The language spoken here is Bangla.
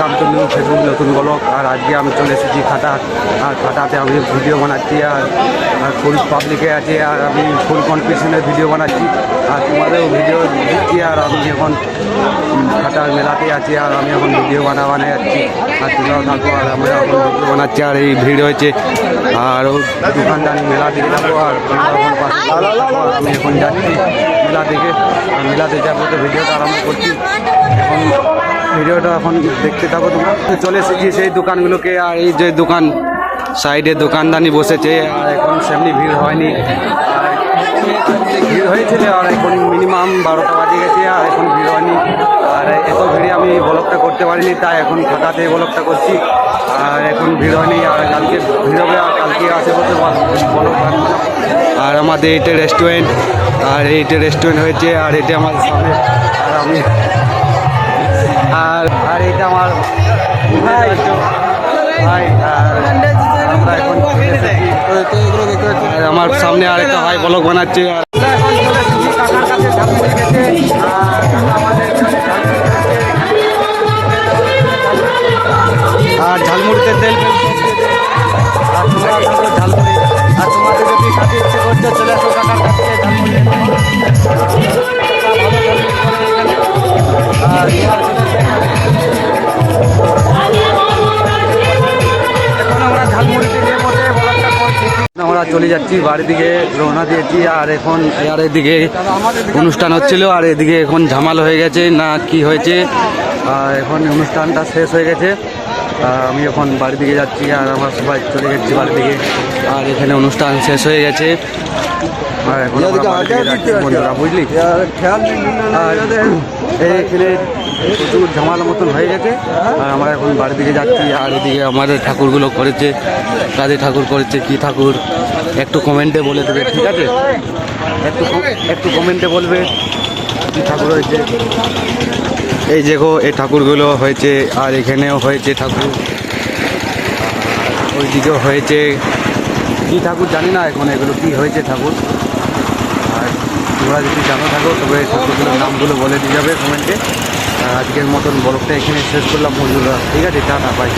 ওয়েলকাম টু নিউ ফেসবুক নতুন ব্লগ। আর আজকে আমি চলে এসেছি খাটা, আর খাটাতে আমি ভিডিও বানাচ্ছি আর পুলিশ পাবলিকে আছে, আর আমি ফুল কম্পিটিশনের ভিডিও বানাচ্ছি আর তোমাদেরও ভিডিও দিচ্ছি। আর আমি এখন খাটার মেলাতে আছি আর আমি এখন ভিডিও বানাতে যাচ্ছি আর তোমরাও থাকো। আর আমরা এখন ভিডিও বানাচ্ছি আর এই ভিড় হয়েছে আর দোকানদানি মেলা দিকে যাবো। আর আমি এখন যাচ্ছি মেলা থেকে, মেলাতে যাবো তো ভিডিওটা আরম্ভ করছি এখন। ভিডিওটা এখন দেখতে থাকো তোমরা। চলে এসেছি সেই দোকানগুলোকে, আর এই যে দোকান সাইডে দোকানদানি বসেছে আর এখন সেমনি ভিড় হয়নি, আর ভিড় হয়েছিল আর এখন মিনিমাম 12টা বাজে গেছে আর এখন ভিড় হয়নি। আর এত ভিড়ে আমি ব্লগটা করতে পারিনি, তাই এখন ফাঁকাতে ব্লগটা করছি আর এখন ভিড় হয়নি। আর কালকে ভিড় হবে আর কালকে আসে বলতে ব্লগ বানাবো। আর আমাদের এটা রেস্টুরেন্ট, আর এইটা রেস্টুরেন্ট হয়েছে আর এটা আমার সামনে, আর আমি আর এটা আমার ভাই ভাই। আর আমরা এখন আমার সামনে আর একটা ভাই ব্লগ বানাচ্ছে। আর ঝালমুড়িতে তেল আর তোমরা থাকো ঝালমুড়ি, আর তোমাদের যদি খাতে ইচ্ছে করছে চলে আসো কাকার কাছে ঝালমুড়ি। আর এখন আমরা ঝালমুড়িতে গিয়ে বসে ব্লগটা করছি। আমরা চলে যাচ্ছি বাড়ির দিকে, রওনা দিয়েছি। আর এখন আর এদিকে অনুষ্ঠান হচ্ছিল আর এদিকে এখন ঝামাল হয়ে গেছে না কি হয়েছে, আর এখন অনুষ্ঠানটা শেষ হয়ে গেছে। আমি এখন বাড়ির দিকে যাচ্ছি আর আমরা সবাই চলে যাচ্ছি বাড়ির দিকে। আর এখানে অনুষ্ঠান শেষ হয়ে গেছে আর এখন বন্ধুরা বুঝলি। আর এখানে প্রচুর ঝামাল মতন হয়ে গেছে আর আমরা এখন বাড়ির দিকে যাচ্ছি। আর এদিকে আমাদের ঠাকুরগুলো করেছে, কাদের ঠাকুর করেছে, কি ঠাকুর একটু কমেন্টে বলে দেবে, ঠিক আছে? একটু কমেন্টে বলবে কি ঠাকুর হয়েছে। এই দেখো এই ঠাকুরগুলো হয়েছে আর এখানেও হয়েছে ঠাকুর, ওই দিকেও হয়েছে। কী ঠাকুর জানি না এখন এগুলো কি হয়েছে ঠাকুর। আর তোমরা যদি জানো থাকো তবে ঠাকুরগুলোর নামগুলো বলে দিয়ে যাবে কমেন্টে। আর আজকের মতন ব্লগটা এখানে শেষ করলাম বন্ধুরা, ঠিক আছে? Tata bye.